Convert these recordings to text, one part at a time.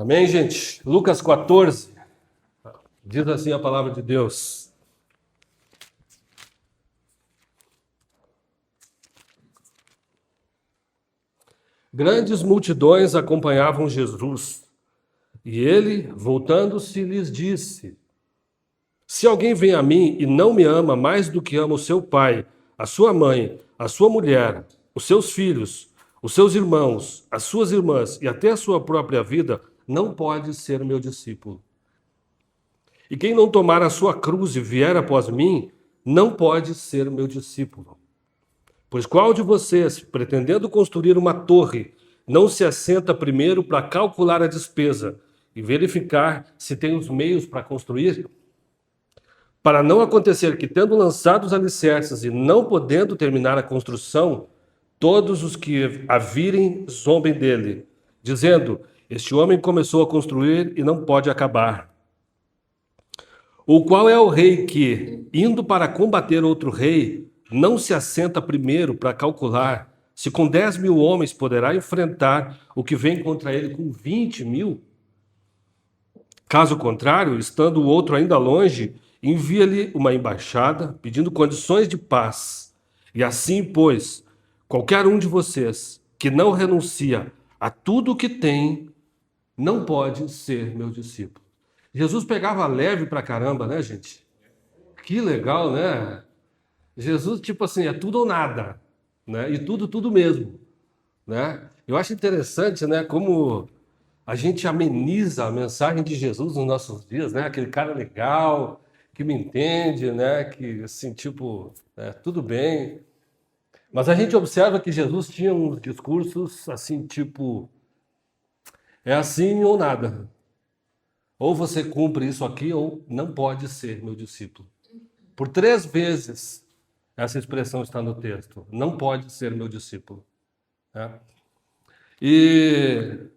Amém, gente? Lucas 14, diz assim a palavra de Deus. Grandes multidões acompanhavam Jesus, e ele, voltando-se, lhes disse: Se alguém vem a mim e não me ama mais do que ama o seu pai, a sua mãe, a sua mulher, os seus filhos, os seus irmãos, as suas irmãs e até a sua própria vida, não pode ser meu discípulo. E quem não tomar a sua cruz e vier após mim, não pode ser meu discípulo. Pois qual de vocês, pretendendo construir uma torre, não se assenta primeiro para calcular a despesa e verificar se tem os meios para construir? Para não acontecer que, tendo lançado os alicerces e não podendo terminar a construção, todos os que a virem zombem dele, dizendo: Este homem começou a construir e não pode acabar. Ou qual é o rei que, indo para combater outro rei, não se assenta primeiro para calcular se com 10.000 homens poderá enfrentar o que vem contra ele com 20.000? Caso contrário, estando o outro ainda longe, envia-lhe uma embaixada pedindo condições de paz. E assim, pois, qualquer um de vocês que não renuncia a tudo o que tem, não pode ser meu discípulo. Jesus pegava leve pra caramba, né, gente? Que legal, né? Jesus, tipo assim, é tudo ou nada, né? E tudo mesmo, né? Eu acho interessante, né, como a gente ameniza a mensagem de Jesus nos nossos dias, né? Aquele cara legal, que me entende, né? Que, assim, tipo, tudo bem. Mas a gente observa que Jesus tinha uns discursos, assim, tipo, é assim ou nada. Ou você cumpre isso aqui, ou não pode ser meu discípulo. Por 3 vezes essa expressão está no texto. Não pode ser meu discípulo. Né? E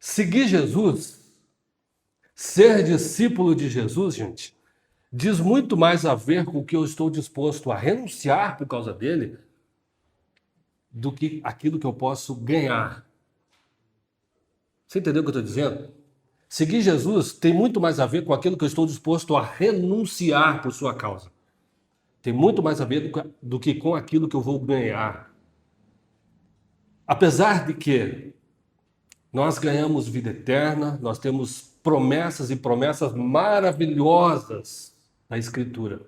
seguir Jesus, ser discípulo de Jesus, gente, diz muito mais a ver com o que eu estou disposto a renunciar por causa dele do que aquilo que eu posso ganhar. Você entendeu o que eu estou dizendo? Seguir Jesus tem muito mais a ver com aquilo que eu estou disposto a renunciar por sua causa. Tem muito mais a ver do que com aquilo que eu vou ganhar. Apesar de que nós ganhamos vida eterna, nós temos promessas e promessas maravilhosas na Escritura.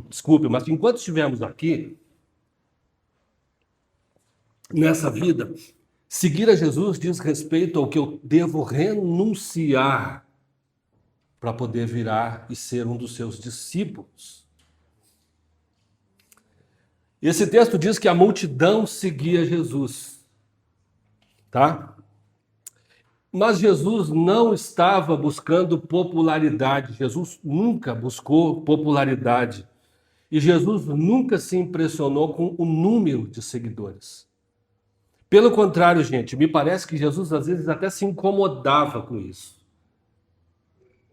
Desculpe, mas enquanto estivermos aqui, nessa vida, seguir a Jesus diz respeito ao que eu devo renunciar para poder virar e ser um dos seus discípulos. Esse texto diz que a multidão seguia Jesus, tá? Mas Jesus não estava buscando popularidade. Jesus nunca buscou popularidade. E Jesus nunca se impressionou com o número de seguidores. Pelo contrário, gente, me parece que Jesus às vezes até se incomodava com isso.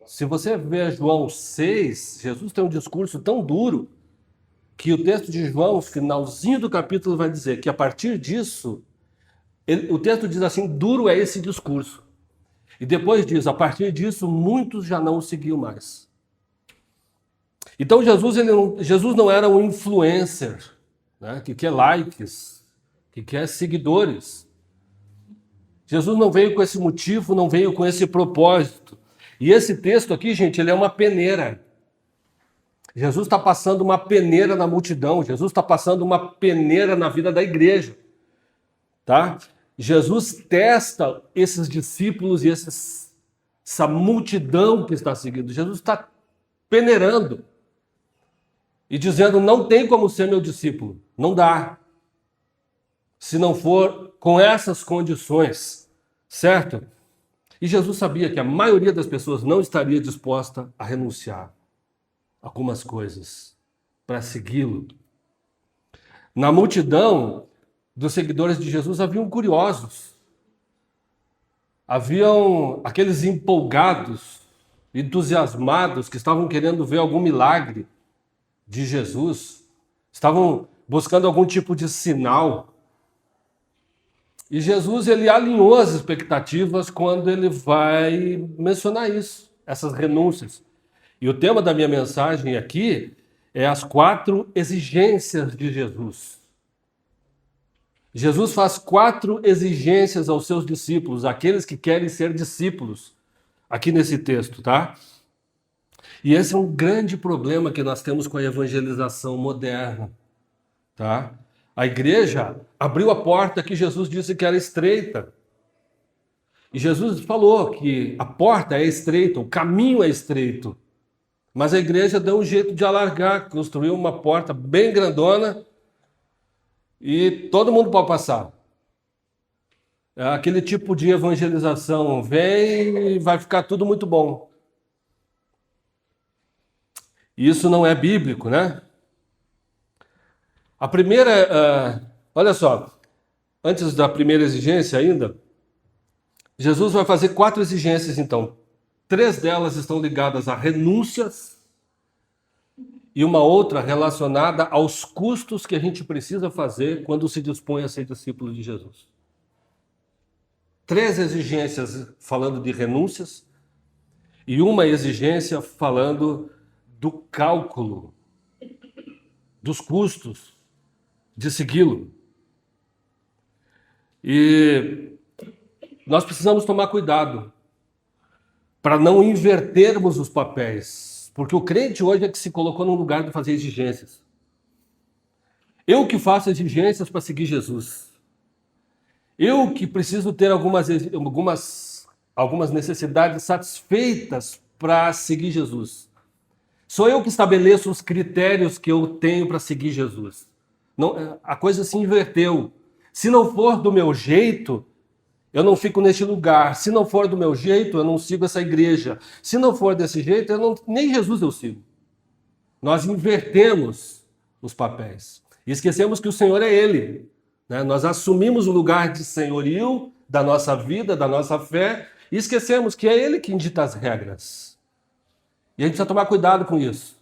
Se você ver João 6, Jesus tem um discurso tão duro que o texto de João, finalzinho do capítulo, vai dizer que a partir disso, o texto diz assim, duro é esse discurso. E depois diz, a partir disso, muitos já não o seguiam mais. Então Jesus não era um influencer, né, que quer likes, que quer seguidores. Jesus não veio com esse motivo, não veio com esse propósito. E esse texto aqui, gente, ele é uma peneira. Jesus está passando uma peneira na multidão. Jesus está passando uma peneira na vida da igreja. Tá? Jesus testa esses discípulos e essa multidão que está seguindo. Jesus está peneirando e dizendo, não tem como ser meu discípulo. Não dá. Se não for com essas condições, certo? E Jesus sabia que a maioria das pessoas não estaria disposta a renunciar a algumas coisas para segui-lo. Na multidão dos seguidores de Jesus haviam curiosos, haviam aqueles empolgados, entusiasmados que estavam querendo ver algum milagre de Jesus, estavam buscando algum tipo de sinal. E Jesus, ele alinhou as expectativas quando ele vai mencionar isso, essas renúncias. E o tema da minha mensagem aqui é as 4 exigências de Jesus. Jesus faz 4 exigências aos seus discípulos, aqueles que querem ser discípulos, aqui nesse texto, tá? E esse é um grande problema que nós temos com a evangelização moderna, tá? A igreja abriu a porta que Jesus disse que era estreita. E Jesus falou que a porta é estreita, o caminho é estreito. Mas a igreja deu um jeito de alargar, construiu uma porta bem grandona e todo mundo pode passar. É aquele tipo de evangelização, vem e vai ficar tudo muito bom. Isso não é bíblico, né? A primeira, olha só, antes da primeira exigência ainda, Jesus vai fazer 4 exigências então. 3 delas estão ligadas a renúncias e uma outra relacionada aos custos que a gente precisa fazer quando se dispõe a ser discípulo de Jesus. 3 exigências falando de renúncias e uma exigência falando do cálculo, dos custos de segui-lo. E nós precisamos tomar cuidado para não invertermos os papéis, porque o crente hoje é que se colocou no lugar de fazer exigências. Eu que faço exigências para seguir Jesus. Eu que preciso ter algumas necessidades satisfeitas para seguir Jesus. Sou eu que estabeleço os critérios que eu tenho para seguir Jesus. Não, a coisa se inverteu. Se não for do meu jeito, eu não fico neste lugar. Se não for do meu jeito, eu não sigo essa igreja. Se não for desse jeito, nem Jesus eu sigo. Nós invertemos os papéis. E esquecemos que o Senhor é Ele. Né? Nós assumimos o lugar de senhorio da nossa vida, da nossa fé, e esquecemos que é Ele quem dita as regras. E a gente precisa tomar cuidado com isso.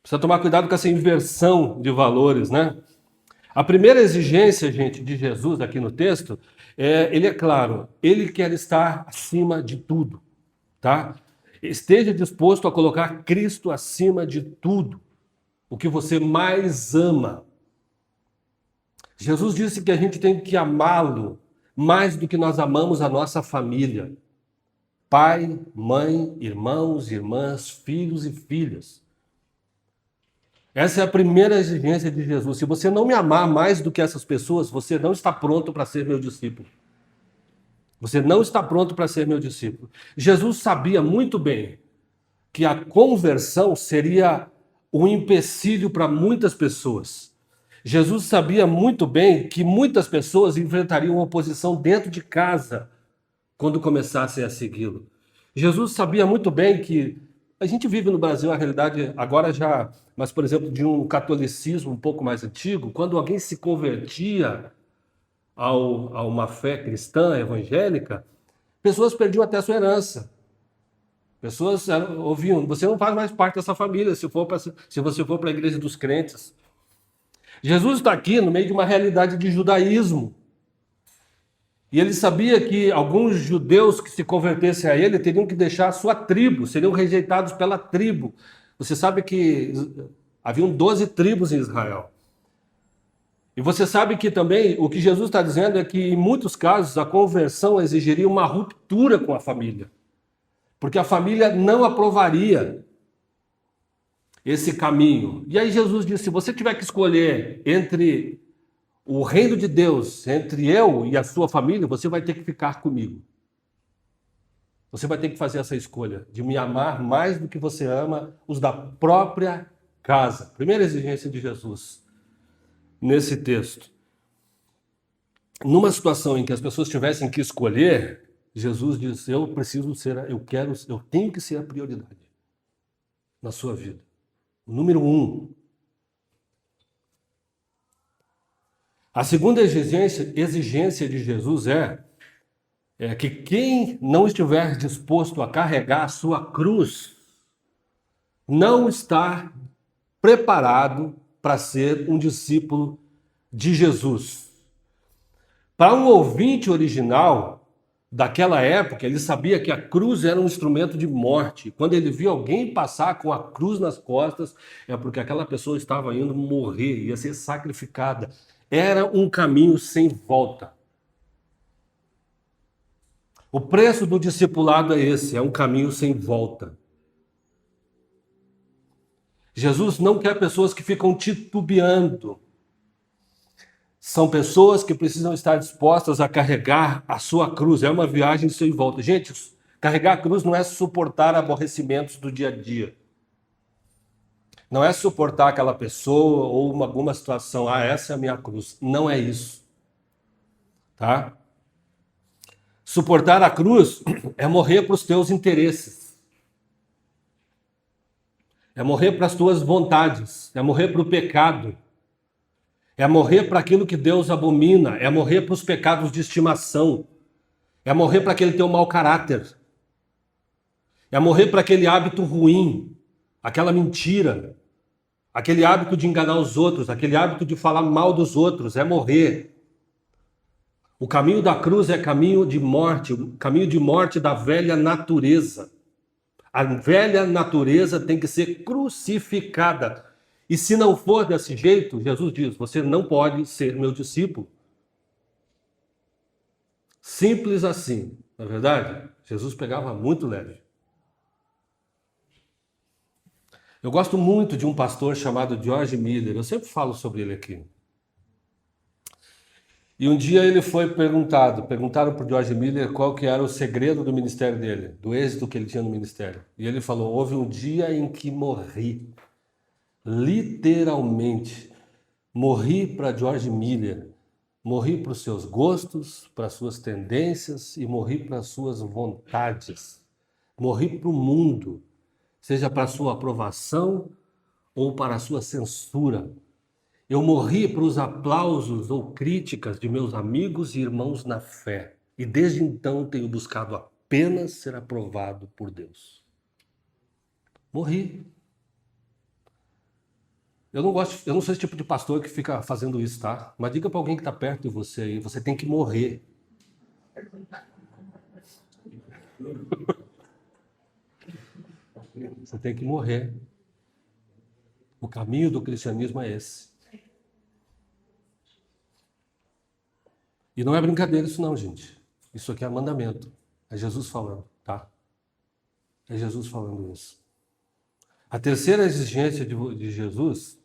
Precisa tomar cuidado com essa inversão de valores, né? A primeira exigência, gente, de Jesus aqui no texto, ele é claro, ele quer estar acima de tudo, tá? Esteja disposto a colocar Cristo acima de tudo, o que você mais ama. Jesus disse que a gente tem que amá-lo mais do que nós amamos a nossa família. Pai, mãe, irmãos, irmãs, filhos e filhas. Essa é a primeira exigência de Jesus. Se você não me amar mais do que essas pessoas, você não está pronto para ser meu discípulo. Você não está pronto para ser meu discípulo. Jesus sabia muito bem que a conversão seria um empecilho para muitas pessoas. Jesus sabia muito bem que muitas pessoas enfrentariam oposição dentro de casa quando começassem a segui-lo. Jesus sabia muito bem que a gente vive no Brasil a realidade agora já, mas por exemplo, de um catolicismo um pouco mais antigo, quando alguém se convertia a uma fé cristã, evangélica, pessoas perdiam até a sua herança. Pessoas ouviam, você não faz mais parte dessa família se você for para a igreja dos crentes. Jesus está aqui no meio de uma realidade de judaísmo. E ele sabia que alguns judeus que se convertessem a ele teriam que deixar a sua tribo, seriam rejeitados pela tribo. Você sabe que haviam 12 tribos em Israel. E você sabe que também o que Jesus está dizendo é que em muitos casos a conversão exigiria uma ruptura com a família. Porque a família não aprovaria esse caminho. E aí Jesus disse, se você tiver que escolher entre o reino de Deus, entre eu e a sua família, você vai ter que ficar comigo. Você vai ter que fazer essa escolha de me amar mais do que você ama os da própria casa. Primeira exigência de Jesus nesse texto. Numa situação em que as pessoas tivessem que escolher, Jesus diz: eu tenho que ser a prioridade na sua vida. O número 1. A segunda exigência de Jesus é que quem não estiver disposto a carregar a sua cruz não está preparado para ser um discípulo de Jesus. Para um ouvinte original daquela época, ele sabia que a cruz era um instrumento de morte. Quando ele via alguém passar com a cruz nas costas, é porque aquela pessoa estava indo morrer, ia ser sacrificada. Era um caminho sem volta. O preço do discipulado é esse, é um caminho sem volta. Jesus não quer pessoas que ficam titubeando. São pessoas que precisam estar dispostas a carregar a sua cruz. É uma viagem sem volta. Gente, carregar a cruz não é suportar aborrecimentos do dia a dia. Não é suportar aquela pessoa ou alguma situação. Ah, essa é a minha cruz. Não é isso. Tá? Suportar a cruz é morrer para os teus interesses. É morrer para as tuas vontades. É morrer para o pecado. É morrer para aquilo que Deus abomina. É morrer para os pecados de estimação. É morrer para aquele teu mau caráter. É morrer para aquele hábito ruim. Aquela mentira. Aquele hábito de enganar os outros. Aquele hábito de falar mal dos outros. É morrer. O caminho da cruz é caminho de morte. O caminho de morte da velha natureza. A velha natureza tem que ser crucificada. E se não for desse jeito, Jesus diz, você não pode ser meu discípulo. Simples assim, não é verdade? Jesus pegava muito leve. Eu gosto muito de um pastor chamado George Miller, eu sempre falo sobre ele aqui. E um dia ele foi perguntaram para o George Miller qual que era o segredo do ministério dele, do êxito que ele tinha no ministério. E ele falou, houve um dia em que morri, literalmente, morri para George Miller, morri para os seus gostos, para as suas tendências e morri para as suas vontades. Morri para o mundo, seja para a sua aprovação ou para a sua censura. Eu morri para os aplausos ou críticas de meus amigos e irmãos na fé. E desde então tenho buscado apenas ser aprovado por Deus. Morri. Eu não sou esse tipo de pastor que fica fazendo isso, tá? Mas diga para alguém que está perto de você aí, você tem que morrer. Você tem que morrer. O caminho do cristianismo é esse. E não é brincadeira isso não, gente. Isso aqui é mandamento. É Jesus falando, tá? É Jesus falando isso. A terceira exigência de Jesus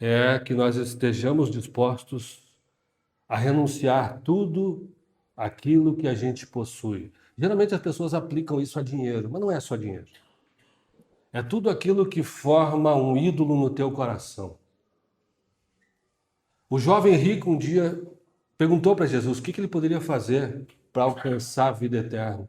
é que nós estejamos dispostos a renunciar tudo aquilo que a gente possui. Geralmente as pessoas aplicam isso a dinheiro, mas não é só dinheiro. É tudo aquilo que forma um ídolo no teu coração. O jovem rico um dia perguntou para Jesus o que ele poderia fazer para alcançar a vida eterna.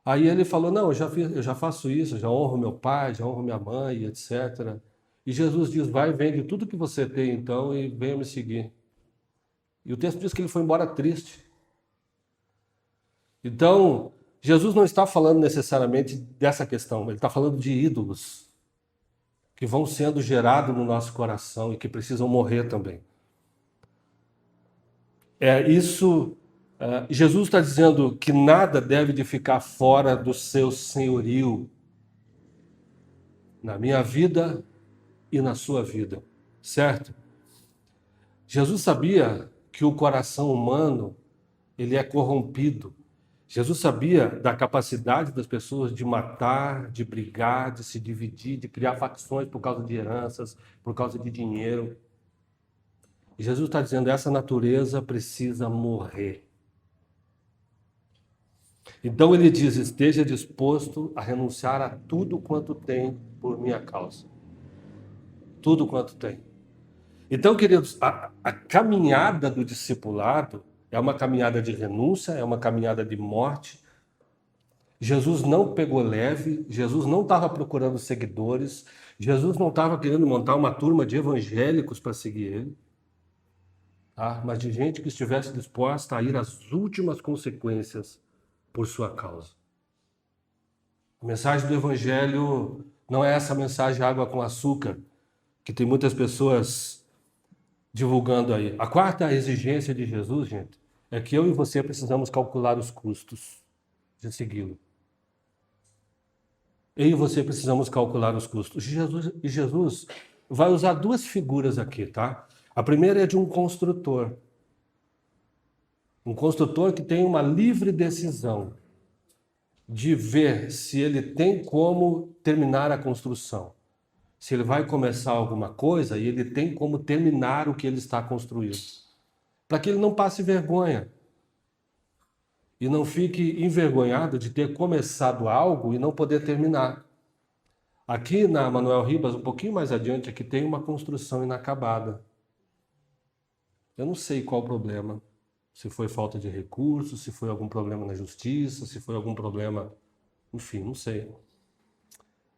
Aí ele falou, não, eu já faço isso, já honro meu pai, já honro minha mãe, etc. E Jesus diz, vai, vende tudo que você tem então e venha me seguir. E o texto diz que ele foi embora triste. Então, Jesus não está falando necessariamente dessa questão, ele está falando de ídolos que vão sendo gerados no nosso coração e que precisam morrer também. Jesus está dizendo que nada deve de ficar fora do seu senhorio na minha vida e na sua vida, certo? Jesus sabia que o coração humano ele é corrompido. Jesus sabia da capacidade das pessoas de matar, de brigar, de se dividir, de criar facções por causa de heranças, por causa de dinheiro. E Jesus está dizendo, essa natureza precisa morrer. Então ele diz, esteja disposto a renunciar a tudo quanto tem por minha causa. Tudo quanto tem. Então, queridos, a caminhada do discipulado é uma caminhada de renúncia, é uma caminhada de morte. Jesus não pegou leve, Jesus não estava procurando seguidores, Jesus não estava querendo montar uma turma de evangélicos para seguir ele, tá? Mas de gente que estivesse disposta a ir às últimas consequências por sua causa. A mensagem do evangelho não é essa mensagem água com açúcar, que tem muitas pessoas divulgando aí. A quarta exigência de Jesus, gente, é que eu e você precisamos calcular os custos de segui-lo. Eu e você precisamos calcular os custos. Jesus vai usar duas figuras aqui, tá? A primeira é de um construtor. Um construtor que tem uma livre decisão de ver se ele tem como terminar a construção. Se ele vai começar alguma coisa e ele tem como terminar o que ele está construindo. Para que ele não passe vergonha. E não fique envergonhado de ter começado algo e não poder terminar. Aqui na Manuel Ribas, um pouquinho mais adiante, aqui tem uma construção inacabada. Eu não sei qual o problema. Se foi falta de recursos, se foi algum problema na justiça, se foi algum problema... Enfim, não sei.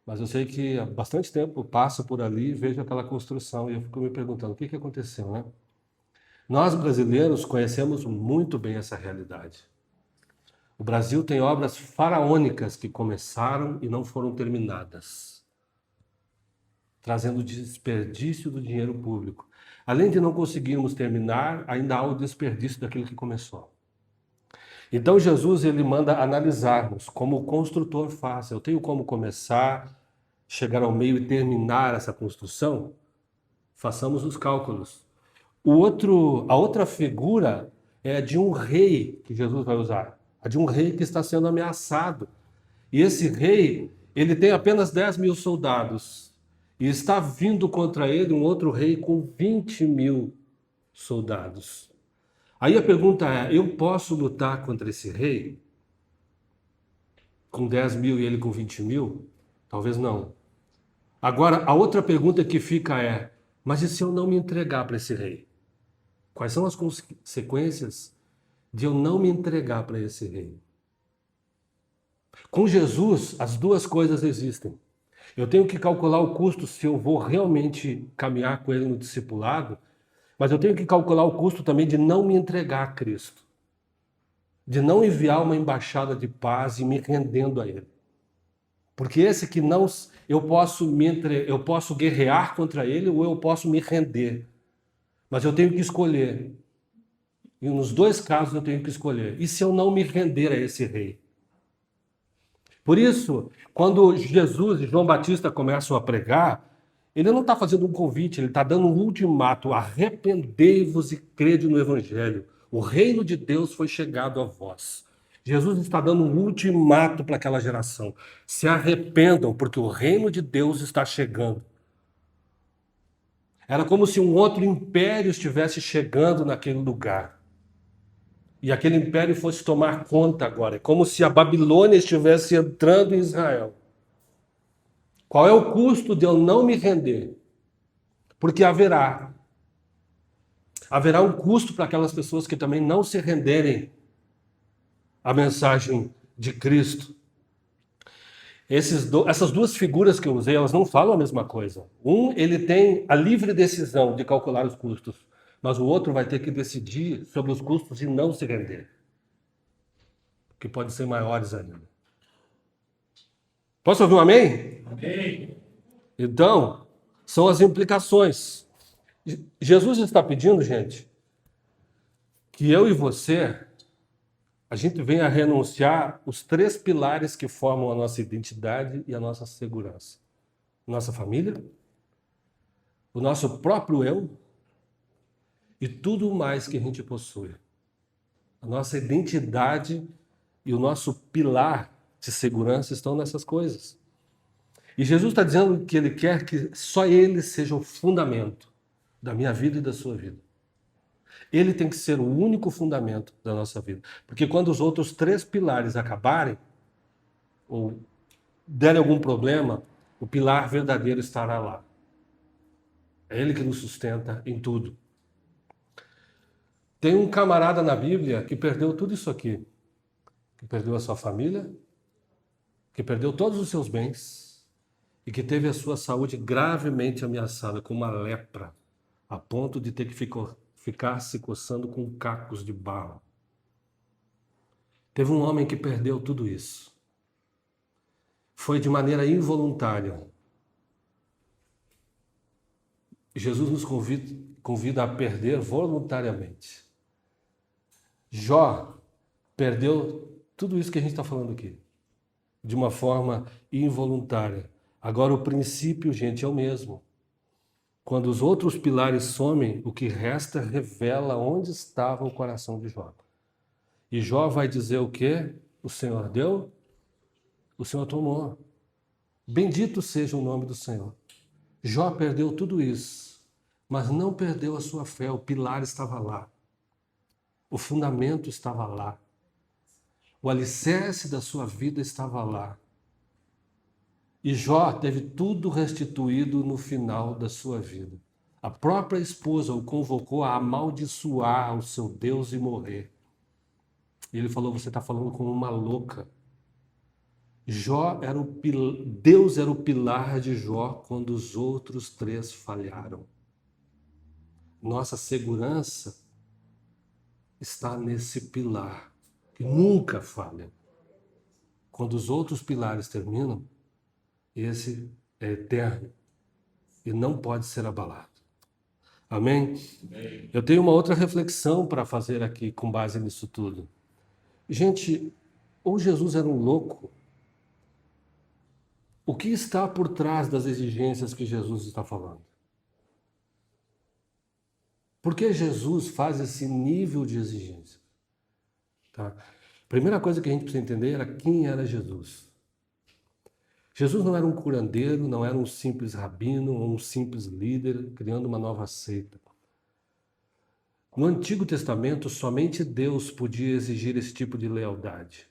Mas eu sei que há bastante tempo eu passo por ali e vejo aquela construção e eu fico me perguntando o que aconteceu, né? Nós brasileiros conhecemos muito bem essa realidade. O Brasil tem obras faraônicas que começaram e não foram terminadas, trazendo desperdício do dinheiro público. Além de não conseguirmos terminar, ainda há o desperdício daquilo que começou. Então Jesus ele manda analisarmos como o construtor faz. Eu tenho como começar, chegar ao meio e terminar essa construção? Façamos os cálculos. A outra figura é a de um rei que Jesus vai usar. A de um rei que está sendo ameaçado. E esse rei, ele tem apenas 10 mil soldados. E está vindo contra ele um outro rei com 20 mil soldados. Aí a pergunta é, eu posso lutar contra esse rei? Com 10 mil e ele com 20 mil? Talvez não. Agora, a outra pergunta que fica é, mas e se eu não me entregar para esse rei? Quais são as consequências de eu não me entregar para esse rei? Com Jesus, as duas coisas existem. Eu tenho que calcular o custo se eu vou realmente caminhar com ele no discipulado, mas eu tenho que calcular o custo também de não me entregar a Cristo. De não enviar uma embaixada de paz e me rendendo a ele. Porque esse que não... eu posso guerrear contra ele ou eu posso me render. Mas eu tenho que escolher. E nos dois casos eu tenho que escolher. E se eu não me render a esse rei? Por isso, quando Jesus e João Batista começam a pregar, ele não está fazendo um convite, ele está dando um ultimato. Arrependei-vos e crede no Evangelho. O reino de Deus foi chegado a vós. Jesus está dando um ultimato para aquela geração. Se arrependam, porque o reino de Deus está chegando. Era como se um outro império estivesse chegando naquele lugar. E aquele império fosse tomar conta agora. É como se a Babilônia estivesse entrando em Israel. Qual é o custo de eu não me render? Porque haverá um custo para aquelas pessoas que também não se renderem à mensagem de Cristo. Essas duas figuras que eu usei, elas não falam a mesma coisa. Um, ele tem a livre decisão de calcular os custos, mas o outro vai ter que decidir sobre os custos e não se render, que podem ser maiores ainda. Posso ouvir um amém? Amém. Então, são as implicações. Jesus está pedindo, gente, que eu e você, a gente venha renunciar os 3 pilares que formam a nossa identidade e a nossa segurança. Nossa família, o nosso próprio eu e tudo mais que a gente possui. A nossa identidade e o nosso pilar de segurança estão nessas coisas. E Jesus está dizendo que ele quer que só ele seja o fundamento da minha vida e da sua vida. Ele tem que ser o único fundamento da nossa vida. Porque quando os outros 3 pilares acabarem, ou derem algum problema, o pilar verdadeiro estará lá. É ele que nos sustenta em tudo. Tem um camarada na Bíblia que perdeu tudo isso aqui. Que perdeu a sua família, que perdeu todos os seus bens e que teve a sua saúde gravemente ameaçada com uma lepra, a ponto de ter que ficar se coçando com cacos de barro. Teve um homem que perdeu tudo isso. Foi de maneira involuntária. Jesus nos convida convida a perder voluntariamente. Jó perdeu tudo isso que a gente está falando aqui, de uma forma involuntária. Agora, o princípio, gente, é o mesmo. Quando os outros pilares somem, o que resta revela onde estava o coração de Jó. E Jó vai dizer o quê? O Senhor deu, o Senhor tomou. Bendito seja o nome do Senhor. Jó perdeu tudo isso, mas não perdeu a sua fé. O pilar estava lá. O fundamento estava lá. O alicerce da sua vida estava lá. E Jó teve tudo restituído no final da sua vida. A própria esposa o convocou a amaldiçoar o seu Deus e morrer. E ele falou: você está falando com uma louca. Deus era o pilar de Jó quando os outros três falharam. Nossa segurança está nesse pilar, que nunca falha. Quando os outros pilares terminam, esse é eterno e não pode ser abalado. Amém? Amém. Eu tenho uma outra reflexão para fazer aqui com base nisso tudo. Gente, ou Jesus era um louco, o que está por trás das exigências que Jesus está falando? Por que Jesus faz esse nível de exigência? Tá? Primeira coisa que a gente precisa entender era quem era Jesus. Jesus não era um curandeiro, não era um simples rabino ou um simples líder criando uma nova seita. No Antigo Testamento, somente Deus podia exigir esse tipo de lealdade.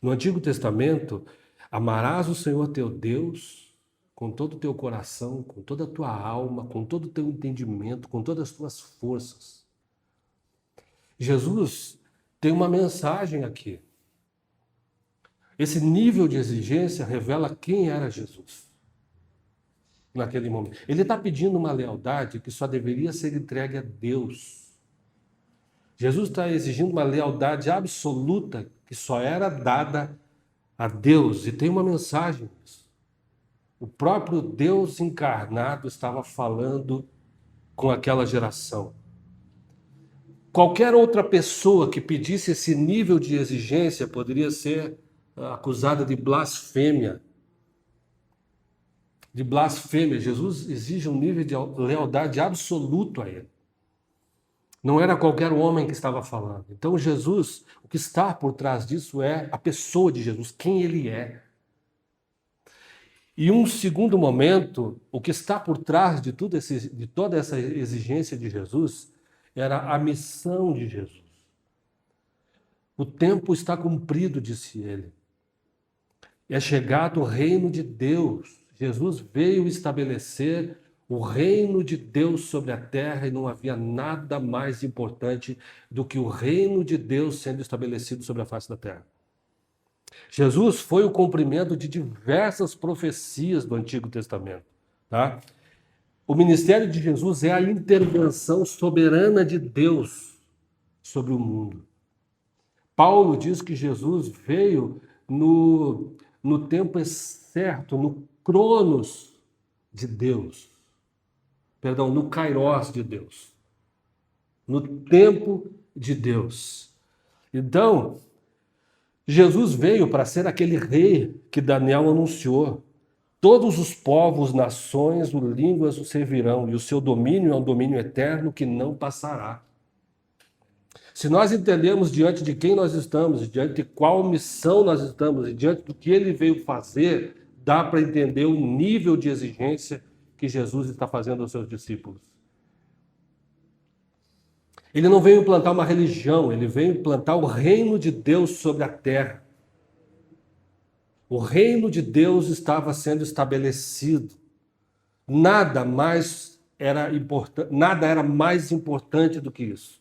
No Antigo Testamento, amarás o Senhor teu Deus com todo o teu coração, com toda a tua alma, com todo o teu entendimento, com todas as tuas forças. Jesus tem uma mensagem aqui. Esse nível de exigência revela quem era Jesus naquele momento. Ele está pedindo uma lealdade que só deveria ser entregue a Deus. Jesus está exigindo uma lealdade absoluta que só era dada a Deus. E tem uma mensagem nisso. O próprio Deus encarnado estava falando com aquela geração. Qualquer outra pessoa que pedisse esse nível de exigência poderia ser acusada de blasfêmia. De blasfêmia. Jesus exige um nível de lealdade absoluto a ele. Não era qualquer homem que estava falando. Então Jesus, o que está por trás disso é a pessoa de Jesus, quem ele é. E um segundo momento, o que está por trás de toda essa exigência de Jesus era a missão de Jesus. O tempo está cumprido, disse ele. É chegado o reino de Deus. Jesus veio estabelecer o reino de Deus sobre a terra e não havia nada mais importante do que o reino de Deus sendo estabelecido sobre a face da terra. Jesus foi o cumprimento de diversas profecias do Antigo Testamento. Tá? O ministério de Jesus é a intervenção soberana de Deus sobre o mundo. Paulo diz que Jesus veio no tempo certo, no cronos de Deus. Perdão, no kairos de Deus. No tempo de Deus. Então, Jesus veio para ser aquele rei que Daniel anunciou. Todos os povos, nações, línguas o servirão, e o seu domínio é um domínio eterno que não passará. Se nós entendemos diante de quem nós estamos, diante de qual missão nós estamos, e diante do que ele veio fazer, dá para entender o nível de exigência que Jesus está fazendo aos seus discípulos. Ele não veio implantar uma religião, ele veio implantar o reino de Deus sobre a terra. O reino de Deus estava sendo estabelecido. Nada era mais importante do que isso.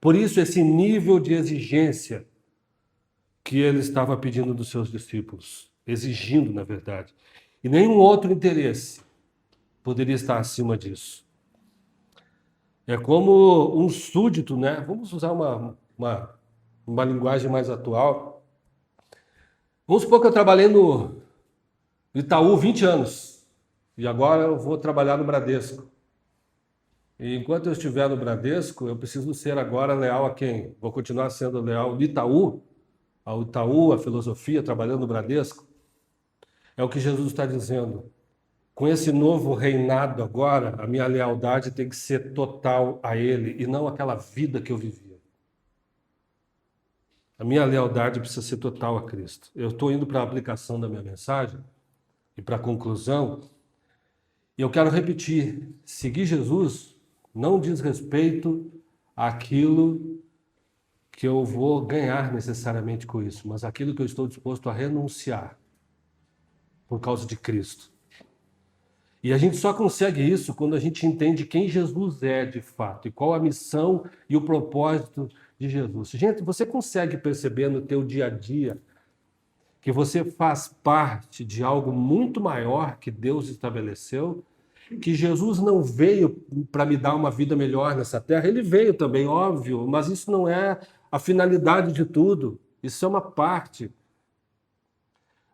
Por isso, esse nível de exigência que ele estava pedindo dos seus discípulos, exigindo, na verdade. E nenhum outro interesse poderia estar acima disso. É como um súdito, né? Vamos usar uma linguagem mais atual. Vamos supor que eu trabalhei no Itaú 20 anos e agora eu vou trabalhar no Bradesco. E enquanto eu estiver no Bradesco, eu preciso ser agora leal a quem? Vou continuar sendo leal ao Itaú, a filosofia, trabalhando no Bradesco. É o que Jesus está dizendo. Com esse novo reinado agora, a minha lealdade tem que ser total a Ele e não aquela vida que eu vivia. A minha lealdade precisa ser total a Cristo. Eu estou indo para a aplicação da minha mensagem e para a conclusão. E eu quero repetir: seguir Jesus não diz respeito àquilo que eu vou ganhar necessariamente com isso, mas aquilo que eu estou disposto a renunciar por causa de Cristo. E a gente só consegue isso quando a gente entende quem Jesus é de fato e qual a missão e o propósito de Jesus. Gente, você consegue perceber no teu dia a dia que você faz parte de algo muito maior que Deus estabeleceu? Que Jesus não veio para me dar uma vida melhor nessa terra, ele veio também, óbvio, mas isso não é a finalidade de tudo, isso é uma parte.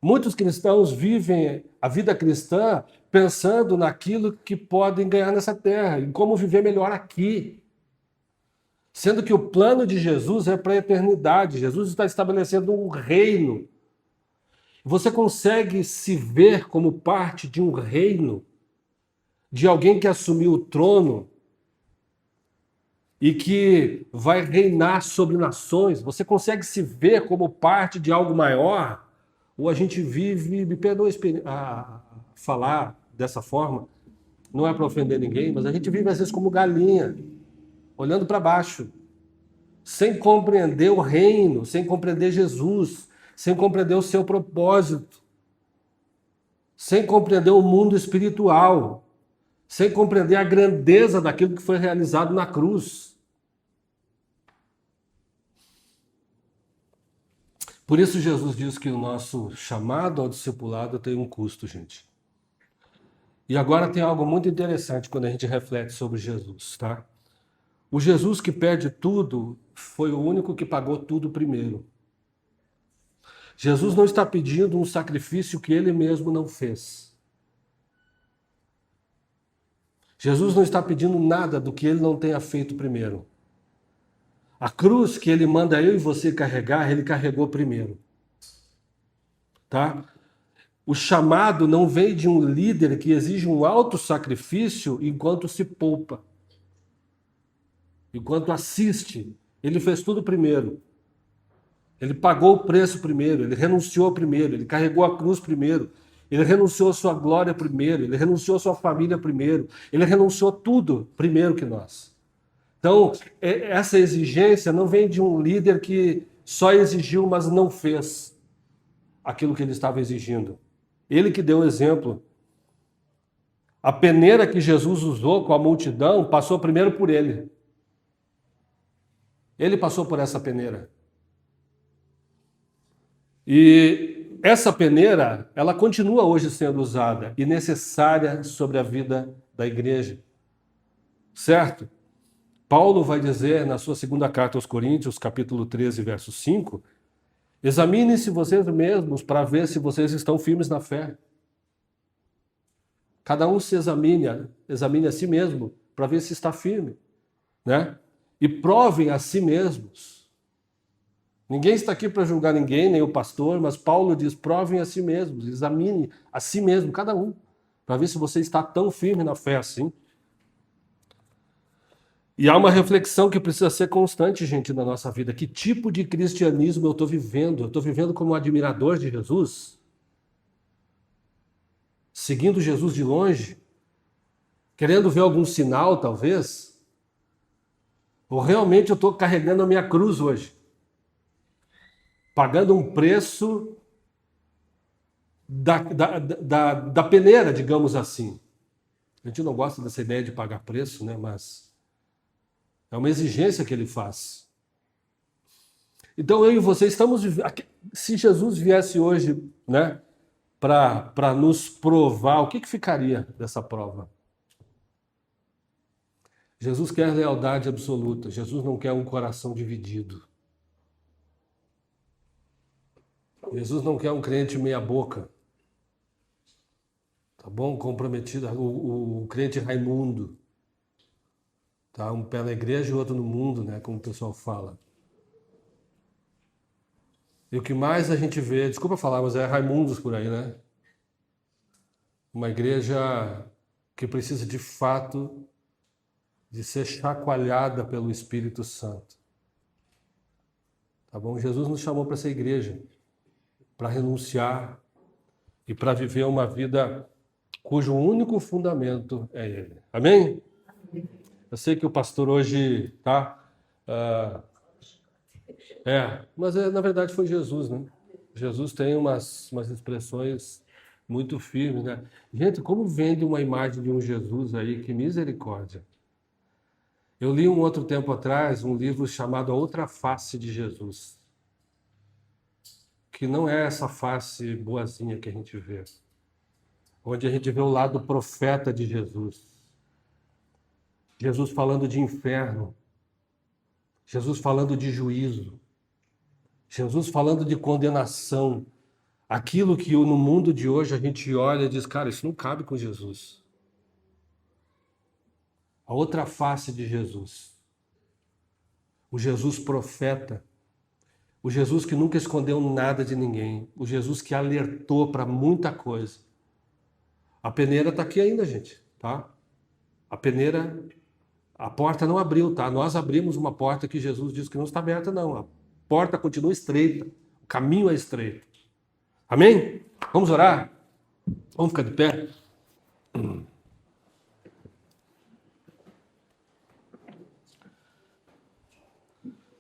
Muitos cristãos vivem a vida cristã pensando naquilo que podem ganhar nessa terra, em como viver melhor aqui. Sendo que o plano de Jesus é para a eternidade. Jesus está estabelecendo um reino. Você consegue se ver como parte de um reino, de alguém que assumiu o trono e que vai reinar sobre nações? Você consegue se ver como parte de algo maior? Ou a gente vive, me perdoe a falar dessa forma, não é para ofender ninguém, mas a gente vive às vezes como galinha, olhando para baixo, sem compreender o reino, sem compreender Jesus, sem compreender o seu propósito, sem compreender o mundo espiritual, sem compreender a grandeza daquilo que foi realizado na cruz. Por isso Jesus diz que o nosso chamado ao discipulado tem um custo, gente. E agora tem algo muito interessante quando a gente reflete sobre Jesus, tá? O Jesus que perde tudo foi o único que pagou tudo primeiro. Jesus não está pedindo um sacrifício que ele mesmo não fez. Jesus não está pedindo nada do que ele não tenha feito primeiro. A cruz que ele manda eu e você carregar, ele carregou primeiro. Tá? O chamado não vem de um líder que exige um alto sacrifício enquanto se poupa. Enquanto assiste. Ele fez tudo primeiro. Ele pagou o preço primeiro, ele renunciou primeiro, ele carregou a cruz primeiro, ele renunciou a sua glória primeiro, ele renunciou a sua família primeiro, ele renunciou tudo primeiro que nós. Então, essa exigência não vem de um líder que só exigiu, mas não fez aquilo que ele estava exigindo. Ele que deu o exemplo. A peneira que Jesus usou com a multidão passou primeiro por ele. Ele passou por essa peneira. E essa peneira, ela continua hoje sendo usada e necessária sobre a vida da igreja. Certo? Paulo vai dizer na sua segunda carta aos Coríntios, capítulo 13, verso 5, examinem-se vocês mesmos para ver se vocês estão firmes na fé. Cada um se examine a si mesmo para ver se está firme, né? E provem a si mesmos. Ninguém está aqui para julgar ninguém, nem o pastor, mas Paulo diz, provem a si mesmos, examine a si mesmo, cada um, para ver se você está tão firme na fé assim. E há uma reflexão que precisa ser constante, gente, na nossa vida. Que tipo de cristianismo eu estou vivendo? Eu estou vivendo como um admirador de Jesus? Seguindo Jesus de longe? Querendo ver algum sinal, talvez? Ou realmente eu estou carregando a minha cruz hoje? Pagando um preço da peneira, digamos assim. A gente não gosta dessa ideia de pagar preço, né? Mas é uma exigência que ele faz. Então eu e você estamos vivendo. Se Jesus viesse hoje, né, para nos provar, o que ficaria dessa prova? Jesus quer lealdade absoluta. Jesus não quer um coração dividido. Jesus não quer um crente meia boca. Tá bom? Comprometido, o crente Raimundo. Tá? Um pé na igreja e outro no mundo, né? Como o pessoal fala. E o que mais a gente vê, desculpa falar, mas é Raimundos por aí, né? Uma igreja que precisa de fato de ser chacoalhada pelo Espírito Santo. Tá bom? Jesus nos chamou para ser igreja, para renunciar e para viver uma vida cujo único fundamento é Ele. Amém? Eu sei que o pastor hoje tá, mas na verdade foi Jesus, né? Jesus tem umas expressões muito firmes, né? Gente, como vende uma imagem de um Jesus aí, que misericórdia. Eu li um outro tempo atrás um livro chamado A Outra Face de Jesus, que não é essa face boazinha que a gente vê, onde a gente vê o lado profeta de Jesus. Jesus falando de inferno, Jesus falando de juízo, Jesus falando de condenação. Aquilo que no mundo de hoje a gente olha e diz, cara, isso não cabe com Jesus. A outra face de Jesus. O Jesus profeta. O Jesus que nunca escondeu nada de ninguém. O Jesus que alertou para muita coisa. A peneira está aqui ainda, gente, tá? A peneira, a porta não abriu, tá? Nós abrimos uma porta que Jesus disse que não está aberta, não. A porta continua estreita. O caminho é estreito. Amém? Vamos orar? Vamos ficar de pé?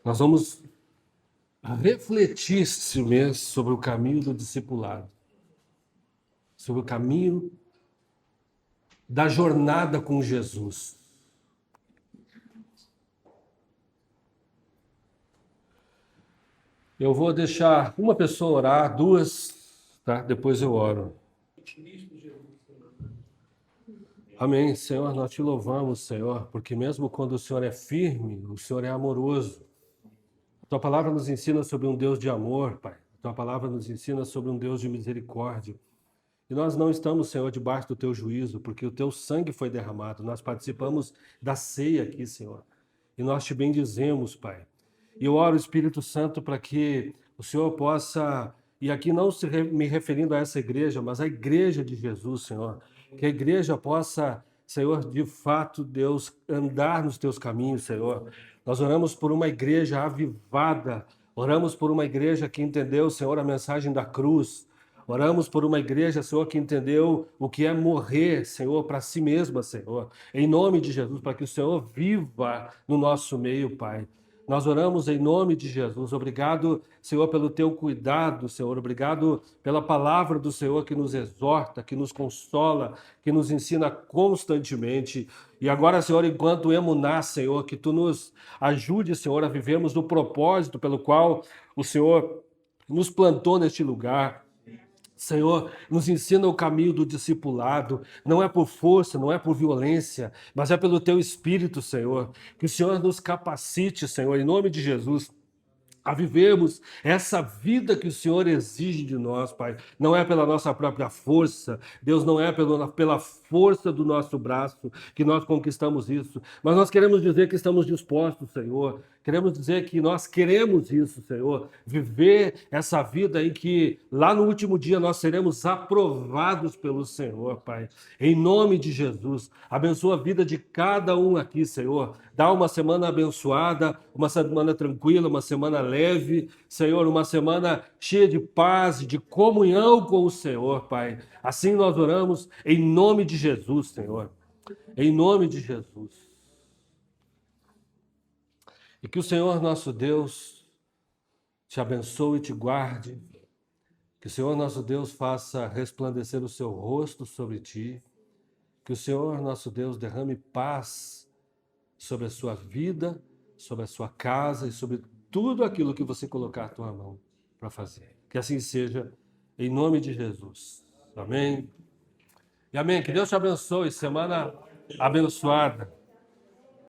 Nós vamos refletir esse mês sobre o caminho do discipulado, sobre o caminho da jornada com Jesus. Eu vou deixar uma pessoa orar, duas, tá? Depois eu oro. Amém, Senhor, nós te louvamos, Senhor, porque mesmo quando o Senhor é firme, o Senhor é amoroso. Tua palavra nos ensina sobre um Deus de amor, Pai. Tua palavra nos ensina sobre um Deus de misericórdia. E nós não estamos, Senhor, debaixo do teu juízo, porque o teu sangue foi derramado. Nós participamos da ceia aqui, Senhor. E nós te bendizemos, Pai. E eu oro, Espírito Santo, para que o Senhor possa, e aqui não me referindo a essa igreja, mas a igreja de Jesus, Senhor, que a igreja possa, Senhor, de fato, Deus, andar nos teus caminhos, Senhor. Nós oramos por uma igreja avivada, oramos por uma igreja que entendeu, Senhor, a mensagem da cruz. Oramos por uma igreja, Senhor, que entendeu o que é morrer, Senhor, para si mesma, Senhor. Em nome de Jesus, para que o Senhor viva no nosso meio, Pai. Nós oramos em nome de Jesus. Obrigado, Senhor, pelo teu cuidado, Senhor. Obrigado pela palavra do Senhor que nos exorta, que nos consola, que nos ensina constantemente. E agora, Senhor, enquanto emuná, Senhor, que tu nos ajude, Senhor, a vivermos no propósito pelo qual o Senhor nos plantou neste lugar. Senhor, nos ensina o caminho do discipulado, não é por força, não é por violência, mas é pelo teu Espírito, Senhor. Que o Senhor nos capacite, Senhor, em nome de Jesus, a vivermos essa vida que o Senhor exige de nós, Pai. Não é pela nossa própria força, Deus, não é pela força do nosso braço que nós conquistamos isso, mas nós queremos dizer que estamos dispostos, Senhor. Queremos dizer que nós queremos isso, Senhor, viver essa vida em que lá no último dia nós seremos aprovados pelo Senhor, Pai. Em nome de Jesus, abençoa a vida de cada um aqui, Senhor. Dá uma semana abençoada, uma semana tranquila, uma semana leve, Senhor, uma semana cheia de paz, de comunhão com o Senhor, Pai. Assim nós oramos em nome de Jesus, Senhor. Em nome de Jesus. E que o Senhor nosso Deus te abençoe e te guarde. Que o Senhor nosso Deus faça resplandecer o seu rosto sobre ti. Que o Senhor nosso Deus derrame paz sobre a sua vida, sobre a sua casa e sobre tudo aquilo que você colocar a tua mão para fazer. Que assim seja, em nome de Jesus. Amém. E amém. Que Deus te abençoe. Semana abençoada.